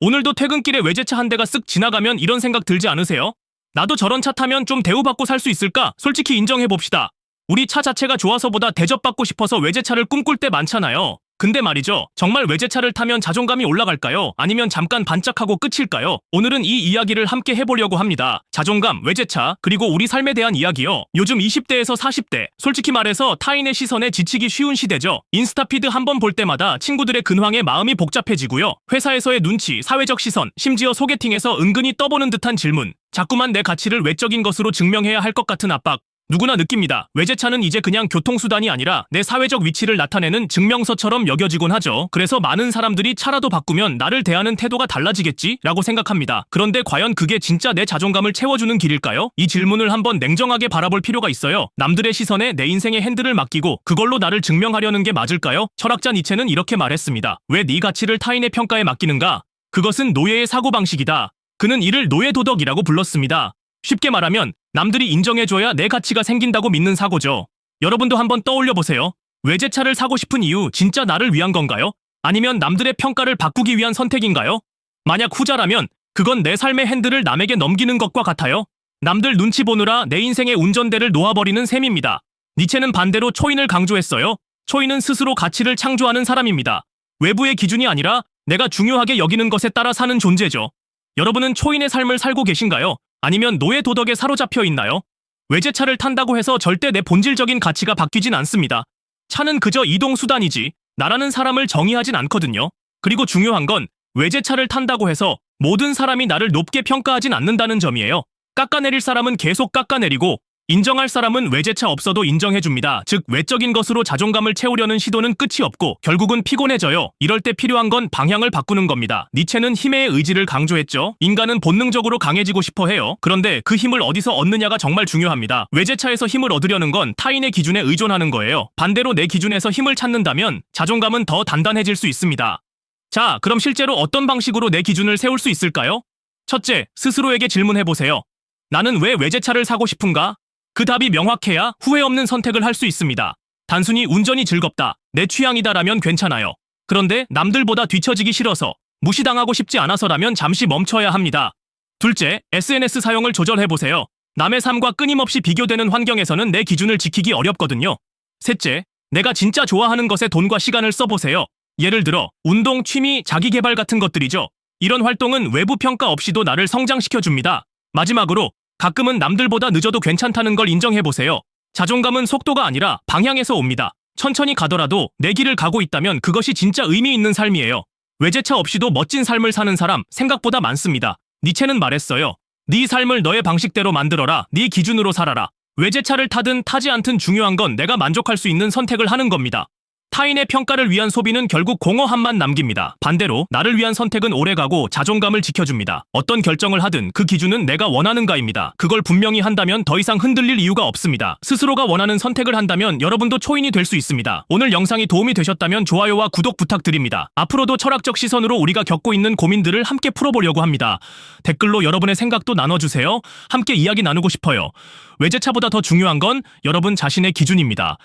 오늘도 퇴근길에 외제차 한 대가 쓱 지나가면 이런 생각 들지 않으세요? 나도 저런 차 타면 좀 대우받고 살 수 있을까? 솔직히 인정해봅시다. 우리 차 자체가 좋아서보다 대접받고 싶어서 외제차를 꿈꿀 때 많잖아요. 근데 말이죠. 정말 외제차를 타면 자존감이 올라갈까요? 아니면 잠깐 반짝하고 끝일까요? 오늘은 이 이야기를 함께 해보려고 합니다. 자존감, 외제차, 그리고 우리 삶에 대한 이야기요. 요즘 20대에서 40대, 솔직히 말해서 타인의 시선에 지치기 쉬운 시대죠. 인스타피드 한번 볼 때마다 친구들의 근황에 마음이 복잡해지고요. 회사에서의 눈치, 사회적 시선, 심지어 소개팅에서 은근히 떠보는 듯한 질문. 자꾸만 내 가치를 외적인 것으로 증명해야 할 것 같은 압박. 누구나 느낍니다. 외제차는 이제 그냥 교통수단이 아니라 내 사회적 위치를 나타내는 증명서처럼 여겨지곤 하죠. 그래서 많은 사람들이 차라도 바꾸면 나를 대하는 태도가 달라지겠지? 라고 생각합니다. 그런데 과연 그게 진짜 내 자존감을 채워주는 길일까요? 이 질문을 한번 냉정하게 바라볼 필요가 있어요. 남들의 시선에 내 인생의 핸들을 맡기고 그걸로 나를 증명하려는 게 맞을까요? 철학자 니체는 이렇게 말했습니다. 왜 네 가치를 타인의 평가에 맡기는가? 그것은 노예의 사고방식이다. 그는 이를 노예도덕이라고 불렀습니다. 쉽게 말하면 남들이 인정해줘야 내 가치가 생긴다고 믿는 사고죠. 여러분도 한번 떠올려보세요. 외제차를 사고 싶은 이유 진짜 나를 위한 건가요? 아니면 남들의 평가를 바꾸기 위한 선택인가요? 만약 후자라면 그건 내 삶의 핸들을 남에게 넘기는 것과 같아요. 남들 눈치 보느라 내 인생의 운전대를 놓아버리는 셈입니다. 니체는 반대로 초인을 강조했어요. 초인은 스스로 가치를 창조하는 사람입니다. 외부의 기준이 아니라 내가 중요하게 여기는 것에 따라 사는 존재죠. 여러분은 초인의 삶을 살고 계신가요? 아니면 노예 도덕에 사로잡혀 있나요? 외제차를 탄다고 해서 절대 내 본질적인 가치가 바뀌진 않습니다. 차는 그저 이동수단이지 나라는 사람을 정의하진 않거든요. 그리고 중요한 건 외제차를 탄다고 해서 모든 사람이 나를 높게 평가하진 않는다는 점이에요. 깎아내릴 사람은 계속 깎아내리고 인정할 사람은 외제차 없어도 인정해줍니다. 즉 외적인 것으로 자존감을 채우려는 시도는 끝이 없고 결국은 피곤해져요. 이럴 때 필요한 건 방향을 바꾸는 겁니다. 니체는 힘의 의지를 강조했죠. 인간은 본능적으로 강해지고 싶어 해요. 그런데 그 힘을 어디서 얻느냐가 정말 중요합니다. 외제차에서 힘을 얻으려는 건 타인의 기준에 의존하는 거예요. 반대로 내 기준에서 힘을 찾는다면 자존감은 더 단단해질 수 있습니다. 자, 그럼 실제로 어떤 방식으로 내 기준을 세울 수 있을까요? 첫째, 스스로에게 질문해보세요. 나는 왜 외제차를 사고 싶은가? 그 답이 명확해야 후회 없는 선택을 할 수 있습니다. 단순히 운전이 즐겁다, 내 취향이다라면 괜찮아요. 그런데 남들보다 뒤처지기 싫어서, 무시당하고 싶지 않아서라면 잠시 멈춰야 합니다. 둘째, SNS 사용을 조절해보세요. 남의 삶과 끊임없이 비교되는 환경에서는 내 기준을 지키기 어렵거든요. 셋째, 내가 진짜 좋아하는 것에 돈과 시간을 써보세요. 예를 들어 운동, 취미, 자기개발 같은 것들이죠. 이런 활동은 외부 평가 없이도 나를 성장시켜줍니다. 마지막으로 가끔은 남들보다 늦어도 괜찮다는 걸 인정해보세요. 자존감은 속도가 아니라 방향에서 옵니다. 천천히 가더라도 내 길을 가고 있다면 그것이 진짜 의미 있는 삶이에요. 외제차 없이도 멋진 삶을 사는 사람 생각보다 많습니다. 니체는 말했어요. 네 삶을 너의 방식대로 만들어라. 네 기준으로 살아라. 외제차를 타든 타지 않든 중요한 건 내가 만족할 수 있는 선택을 하는 겁니다. 타인의 평가를 위한 소비는 결국 공허함만 남깁니다. 반대로 나를 위한 선택은 오래가고 자존감을 지켜줍니다. 어떤 결정을 하든 그 기준은 내가 원하는가입니다. 그걸 분명히 한다면 더 이상 흔들릴 이유가 없습니다. 스스로가 원하는 선택을 한다면 여러분도 초인이 될 수 있습니다. 오늘 영상이 도움이 되셨다면 좋아요와 구독 부탁드립니다. 앞으로도 철학적 시선으로 우리가 겪고 있는 고민들을 함께 풀어보려고 합니다. 댓글로 여러분의 생각도 나눠주세요. 함께 이야기 나누고 싶어요. 외제차보다 더 중요한 건 여러분 자신의 기준입니다.